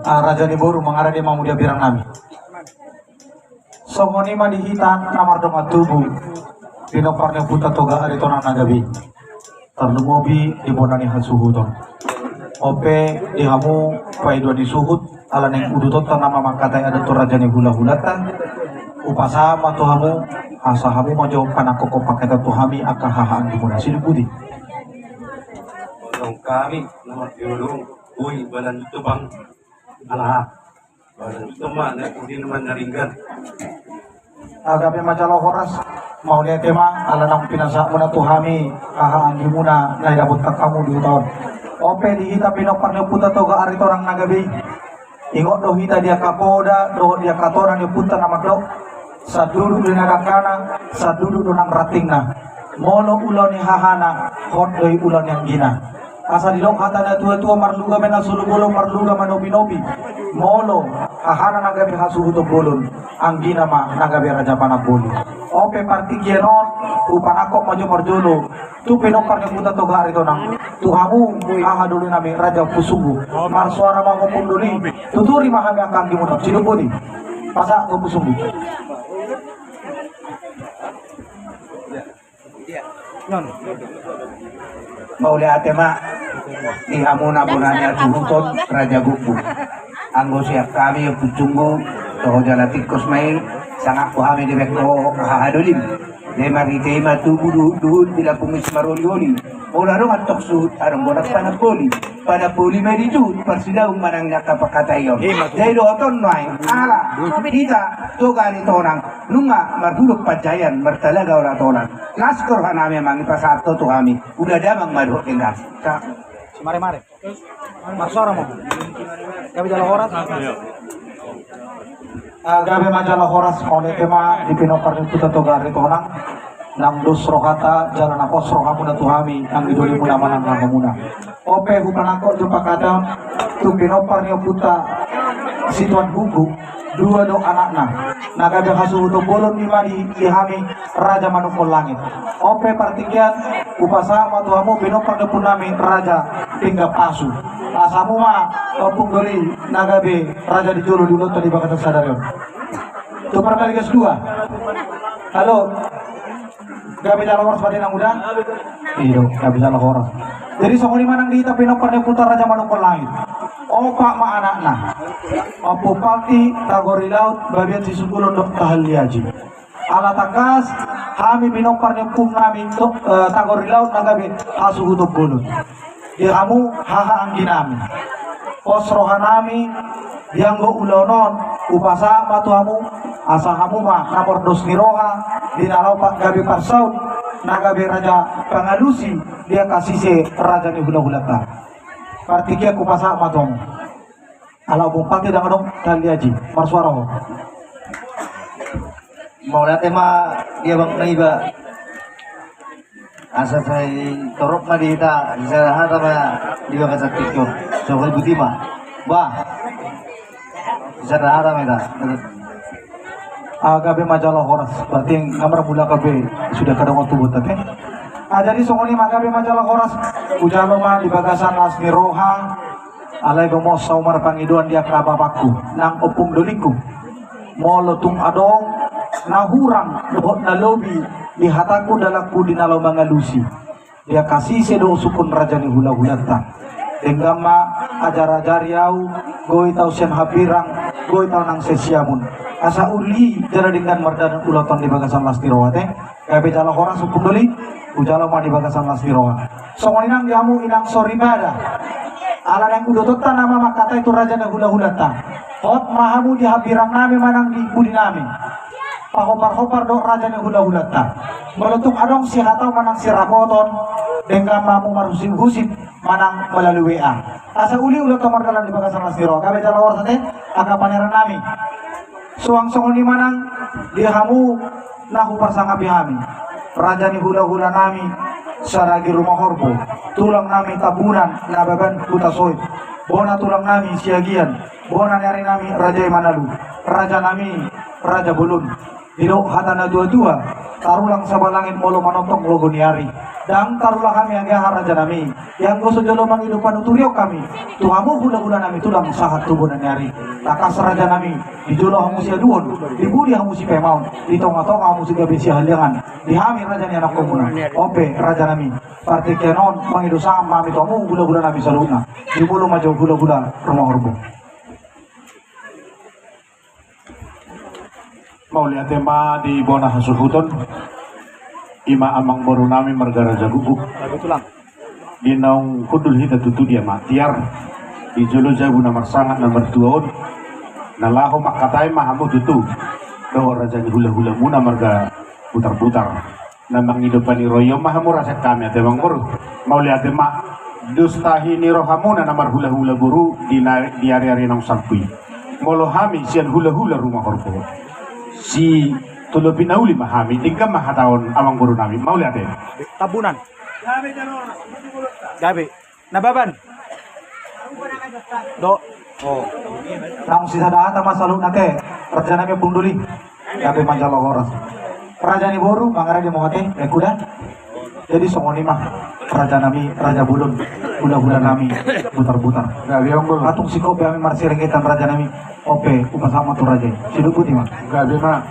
raja ni boru mangara dia mau dia birang nami. Somoni ma dihitan namar doma tubuh. Pinoparnya puta toga ari tona nagabi. Terlumobi di bonani hasuhudon. Ope di hamu paidua di suhud ala neng udutot nama makatai ada tu raja ni hula-hulatan. Upasa ma tuhamu asahamu mau jauh panako ko paketa tuhami akahahaan di bona silbudi. Kami nama diulung uy balan itu bang alah balan itu mah hindi naman naringgan. Agapi majalah horas mau lihat tema ala nang pinasa muna tuhami kahaan di muna na idabot ka kamu di tahun. Ope dihita pinoparnya puta toga ari torang nagabi. Ingot do hita dia kapoda do dia katoran dia puta nama do. Sadudu di nagakana sadudu do nang ratingna. Molo ulon ni hahana hot doi ulon yang gina. Asa di dong hatana tua-tua marluga mena sulu bolong marluga manobi-nobi. Molo ahana nagabi hasuhu to bolon anggina ma nagabi raja panak boli. Ope partigenon upanako maju marjolo tu pinokar yang puta toga hari tonang tuhamu aha dulu nami raja pusubu mar suara ma ngomong duli tuturi mahami akang di munok sinubudi pasa ko pusubu. Non mau lihat tema di hamuna bunanya tuhuton raja buku anggo siap kami yang pucunggu toho jalati kosmai sangat kuhami di bekto hahadolim de maritema tubuh duhun tidak pumis marolioli ola dong atok suhut arang bonak panak poli pada poli medijut persidaung manang nyaka pakatayon jadi doton noai ala kita togani tonang nunga marduluk pajayan mertalaga ora tonang laskor hana memang ipasato tu kami udah damang madhok tinggal mare-mare maksara mo gabi dalam horas gabi majalah horas oleh tema di pinopar itu togari tonang nang dos rohata jalan apos rohamu na tuhami ang idoli muna manang muna ope hukanako jumpa kadang tu pinopar niyo puta situan buku dua do anakna nagabi hasuhu to bolon lima di hami raja manukul langit ope partikian upasa matuhamu pinopar niyo punami raja tinggal pasu asamu ma opung doli nagabi raja di jolo di loto di bakatan sadarion tu perkaligas dua halo gabi jalan horas pada nang udah iyo gabi jalan horas jadi songoni manang di tapi noparnya putar raja manukul langit opak ma anakna opo palti tagori laut babian si sepuluh dok tahaliaji ala takas kami pinoparnya pung nami tagori laut nagabi hasuhu tuk bulut di kamu haha angginami pos rohanami dianggo ulonon upasa matuhamu asahamu ma napor dos niroha dinalau pak gabi parsaut nagabi raja pangalusi dia kasih se raja ni hula-hulata partikia kupasa matuhamu ala upung pati dong kaliaji marsuara ho mau lihat tema dia bang naiba asa saya torok ma dita disarahan sama di bawah saktikyo so kali butima bah disarahan sama ita gabi majalah horas berarti kamar mula gabi sudah kadang waktu buat teh jadi songoni magabi majalah horas ujalo ma di bagasan lasmi roha alai gomo saumar pangiduan dia kababaku nang opung doliku molotung adong nahurang dohot na lobi di hataku dalaku di nalau mangalusi dia kasih sedo sukun raja ni hula-hulata denggama ajar-ajar yau goi tau sen hapirang goi tau nang sesiamun asa uli jara dengan mardan uloton di bagasan lastirowa teh gabe jala horas sukun doli ujala ma di bagasan lastirowa songoni nang jamu inang soribada ala yang udototan nama makata itu raja ni hula-hulata hot mahamu di hapirang nami manang di budi nami pahopar-hopar dok raja ni hula-hulata meletuk adong si hatau manang si rapoton dengan mamu marusin husip manang melalui WA asa uli ulah tomar dalam di bagasan lasiro kabe jala horas teh aka paneran nami suang songoni manang dia hamu nahu parsanga bihami raja ni hula-hula nami saragi rumah horbo tulang nami tabunan nababan puta soit bona tulang nami siagian bona nyari nami raja manalu raja nami raja bulun Dino hatana dua-dua, tarulang sabalangin molo manotong logo niari. Dan tarulah kami yang gahar raja nami, yang goso jolo manghidupan uturiok kami. Tuhamu hula-hula nami tulang sahat tubuh dan niari. Takas raja nami, di jolo hamu sia duon, di budi hamu si pemaun, di tonga-tonga hamu si gabi si haliangan, di hami raja ni anak komuna. Ope raja nami, partai kenon manghidu sama mami tuamu hula-hula nami saluna. Di bulu maju hula-hula rumah horbo. Mau lihat tema di Bona Hasuhuton ima amang baru nami margara jaguguk di naung kudul hita tutu dia matiar di jolo jabu nomor sangat nomor 2 nalaho makatai mahamu tutu doh raja ni hula-hula muna marga putar-putar namang hidupani royo mahamu rasa kami ate bang baru mau lihat tema dustahi ni rohamuna namar hula-hula buru di hari-hari nang sampui molo hami sian hula-hula rumah korpo si tulo pinauli mahami tingkam mahataon amang buru nami mau lihat ya Tabunan. Gabi. Nababan. Do. Nang sisa data masalu nate, raja nami punduli, gabe manjalo horas. Raja ni boru, mangara di mohate, kuda. Jadi songoni mah, raja nami, raja bulun, hula-hula nami, butar-butar. gabi ang buru Atung si kopi kami marsi rengetan raja nami, ope, upasama tu raja. Sidu putih mah. gabi mah